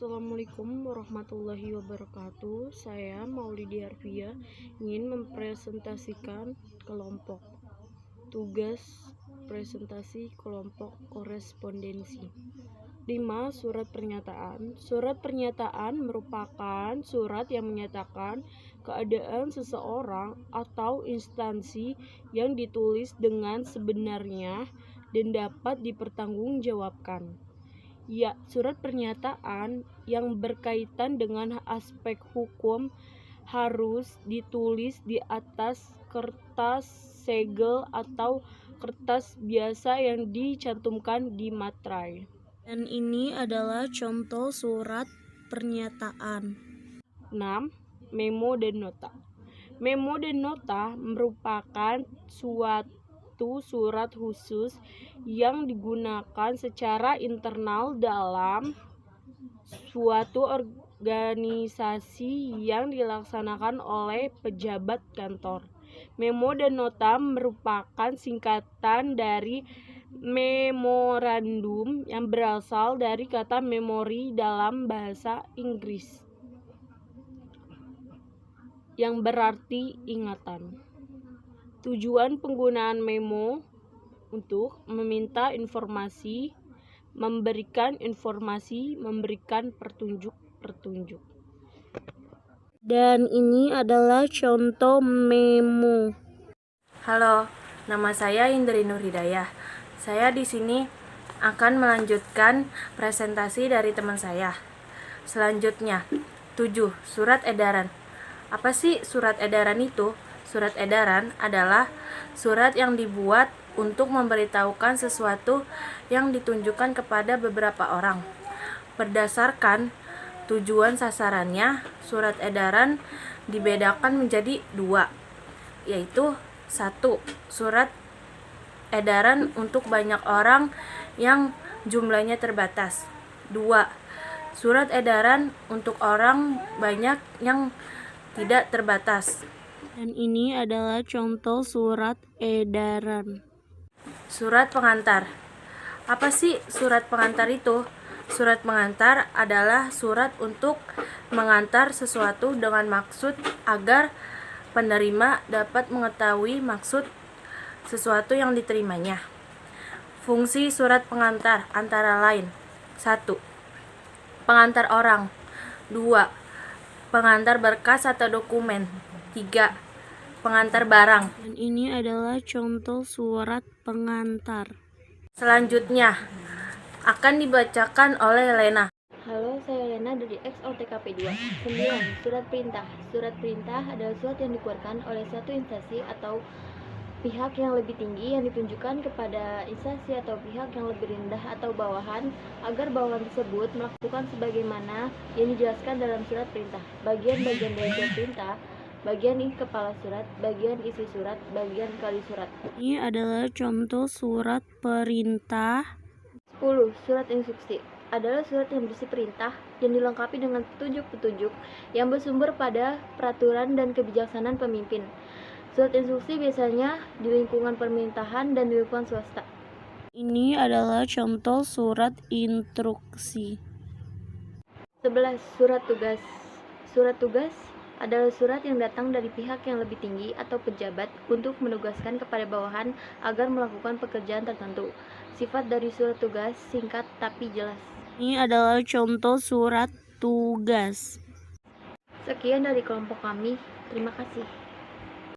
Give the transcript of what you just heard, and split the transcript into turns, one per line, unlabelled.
Assalamualaikum warahmatullahi wabarakatuh. Saya Maulidia Arfia ingin mempresentasikan kelompok tugas presentasi kelompok korespondensi. 5. Surat pernyataan. Surat pernyataan merupakan surat yang menyatakan keadaan seseorang atau instansi yang ditulis dengan sebenarnya dan dapat dipertanggungjawabkan. Ya, surat pernyataan yang berkaitan dengan aspek hukum harus ditulis di atas kertas segel atau kertas biasa yang dicantumkan di materai. Dan ini adalah contoh surat pernyataan. 6. Memo dan nota. Memo dan nota merupakan suatu surat khusus yang digunakan secara internal dalam suatu organisasi yang dilaksanakan oleh pejabat kantor. Memo dan nota merupakan singkatan dari memorandum yang berasal dari kata memori dalam bahasa Inggris yang berarti ingatan. Tujuan penggunaan memo untuk meminta informasi, memberikan petunjuk. Dan ini adalah contoh memo.
Halo, nama saya Indri Nur Hidayah. Saya di sini akan melanjutkan presentasi dari teman saya. Selanjutnya, 7. Surat edaran. Apa sih surat edaran itu? Surat edaran adalah surat yang dibuat untuk memberitahukan sesuatu yang ditunjukkan kepada beberapa orang. Berdasarkan tujuan sasarannya, surat edaran dibedakan menjadi 2, yaitu 1. Surat edaran untuk banyak orang yang jumlahnya terbatas. 2. Surat edaran untuk orang banyak yang tidak terbatas.
Dan ini adalah contoh surat edaran.
Surat pengantar. Apa sih surat pengantar itu? Surat pengantar adalah surat untuk mengantar sesuatu dengan maksud agar penerima dapat mengetahui maksud sesuatu yang diterimanya. Fungsi surat pengantar antara lain: 1. Pengantar orang. 2. Pengantar berkas atau dokumen. 3. Pengantar barang.
Dan ini adalah contoh surat pengantar.
Selanjutnya akan dibacakan oleh Lena.
Halo, saya Lena dari XOTKP 2. 9. Surat perintah. Surat perintah adalah surat yang dikeluarkan oleh suatu instansi atau pihak yang lebih tinggi yang ditunjukkan kepada instansi atau pihak yang lebih rendah atau bawahan agar bawahan tersebut melakukan sebagaimana yang dijelaskan dalam surat perintah. Bagian-bagian dari surat perintah: bagian kepala surat, bagian isi surat, bagian kali surat.
Ini adalah contoh surat perintah.
10. Surat instruksi adalah surat yang berisi perintah yang dilengkapi dengan petunjuk-petunjuk yang bersumber pada peraturan dan kebijaksanaan pemimpin. Surat instruksi biasanya di lingkungan pemerintahan dan di lingkungan swasta.
Ini adalah contoh surat instruksi.
11. Surat tugas. Surat tugas adalah surat yang datang dari pihak yang lebih tinggi atau pejabat untuk menugaskan kepada bawahan agar melakukan pekerjaan tertentu. Sifat dari surat tugas singkat tapi jelas.
Ini adalah contoh surat tugas.
Sekian dari kelompok kami. Terima kasih.